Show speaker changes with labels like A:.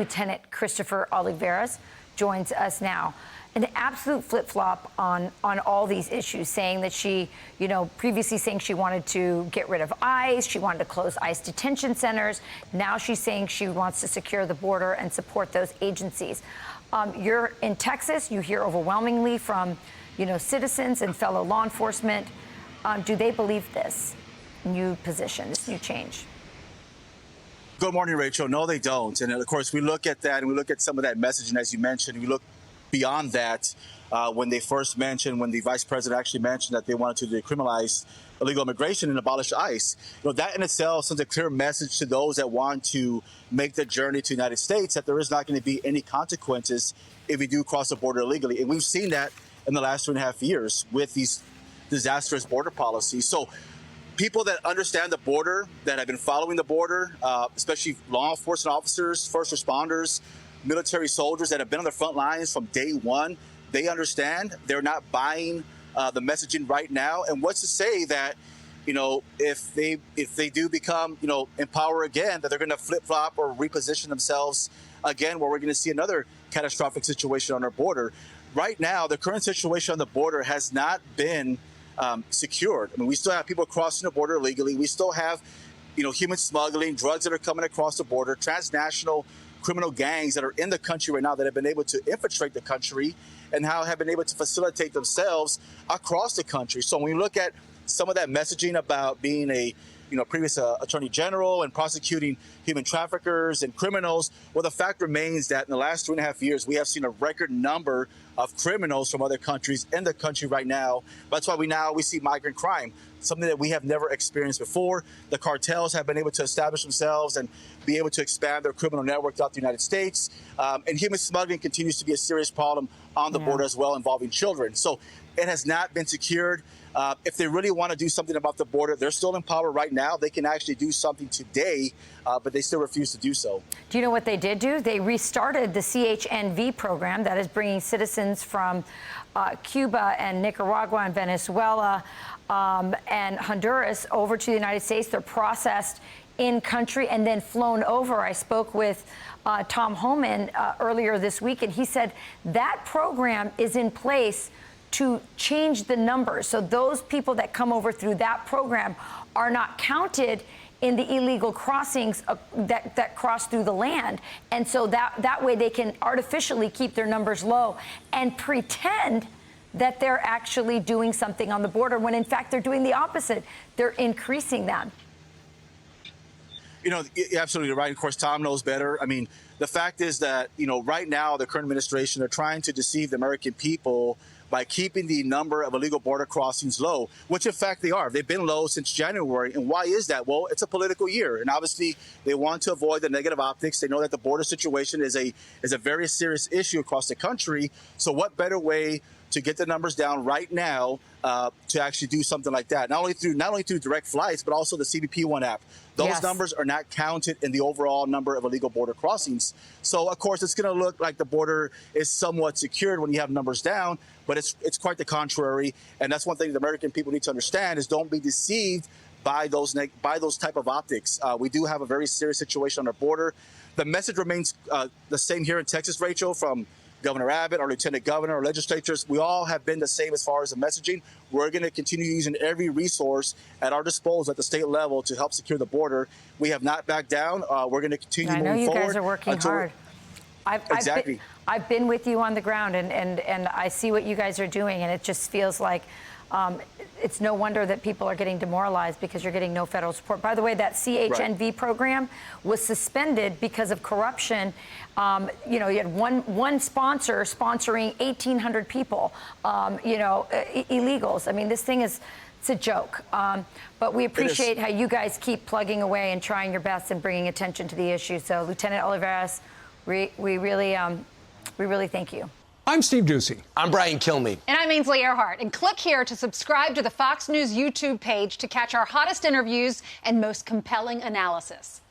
A: Lieutenant Christopher Olivarez joins us now. An absolute flip-flop on all these issues, saying that she, previously saying she wanted to get rid of ICE, she wanted to close ICE detention centers. Now she's saying she wants to secure the border and support those agencies. You're in Texas. You hear overwhelmingly from, citizens and fellow law enforcement. Do they believe this new position, this new change?
B: Good morning, Rachel. No, they don't. And of course, we look at that and we look at some of that messaging, as you mentioned. We look beyond that when the vice president actually mentioned that they wanted to decriminalize illegal immigration and abolish ICE. That in itself sends a clear message to those that want to make the journey to the United States that there is not going to be any consequences if we do cross the border illegally. And we've seen that in the last 2.5 years with these disastrous border policies. So people that understand the border, that have been following the border, especially law enforcement officers, first responders, military soldiers that have been on the front lines from day one, they understand. They're not buying the messaging right now. And what's to say that, if they do become, in power again, that they're going to flip-flop or reposition themselves again, where we're going to see another catastrophic situation on our border. Right now, the current situation on the border has not been secured. I mean, we still have people crossing the border illegally. We still have, human smuggling, drugs that are coming across the border, transnational criminal gangs that are in the country right now that have been able to infiltrate the country and how have been able to facilitate themselves across the country. So when we look at some of that messaging about being a previous attorney general and prosecuting human traffickers and criminals, well, the fact remains that in the last 2.5 years, we have seen a record number of criminals from other countries in the country right now. That's why we see migrant crime, something that we have never experienced before. The cartels have been able to establish themselves and be able to expand their criminal network throughout the United States. And human smuggling continues to be a serious problem on the border as well, involving children. So it has not been secured. If they really want to do something about the border, they're still in power right now. They can actually do something today, but they still refuse to do so. Do you know what they did do? They restarted the CHNV program that is bringing citizens from Cuba and Nicaragua and Venezuela and Honduras over to the United States. They're processed in country and then flown over. I spoke with Tom Homan earlier this week, and he said that program is in place to change the numbers. So those people that come over through that program are not counted in the illegal crossings that cross through the land. And so that way they can artificially keep their numbers low and pretend that they're actually doing something on the border when in fact they're doing the opposite. They're increasing them. You're absolutely right. Of course, Tom knows better. I mean, the fact is that, right now, the current administration are trying to deceive the American people by keeping the number of illegal border crossings low, which in fact they are. They've been low since January. And why is that? Well, it's a political year. And obviously, they want to avoid the negative optics. They know that the border situation is a very serious issue across the country. So what better way to get the numbers down right now to actually do something like that? Not only through direct flights, but also the CBP1 app. Those numbers are not counted in the overall number of illegal border crossings. So, of course, it's going to look like the border is somewhat secured when you have numbers down, but it's quite the contrary. And that's one thing the American people need to understand is don't be deceived by those type of optics. We do have a very serious situation on our border. The message remains the same here in Texas, Rachel, from Governor Abbott, our lieutenant governor, our legislatures. We all have been the same as far as the messaging. We're going to continue using every resource at our disposal at the state level to help secure the border. We have not backed down. We're going to continue moving forward. I know you guys are working hard. I've been with you on the ground, and I see what you guys are doing, and it just feels like it's no wonder that people are getting demoralized because you're getting no federal support. By the way, that CHNV program was suspended because of corruption. You had one sponsor sponsoring 1,800 people, illegals. I mean, this thing it's a joke. But we appreciate how you guys keep plugging away and trying your best and bringing attention to the issue. So, Lieutenant Olivarez, we really thank you.
C: I'm Steve Ducey.
D: I'm Brian Kilmeade.
E: And I'm Ainsley Earhart. And click here to subscribe to the Fox News YouTube page to catch our hottest interviews and most compelling analysis.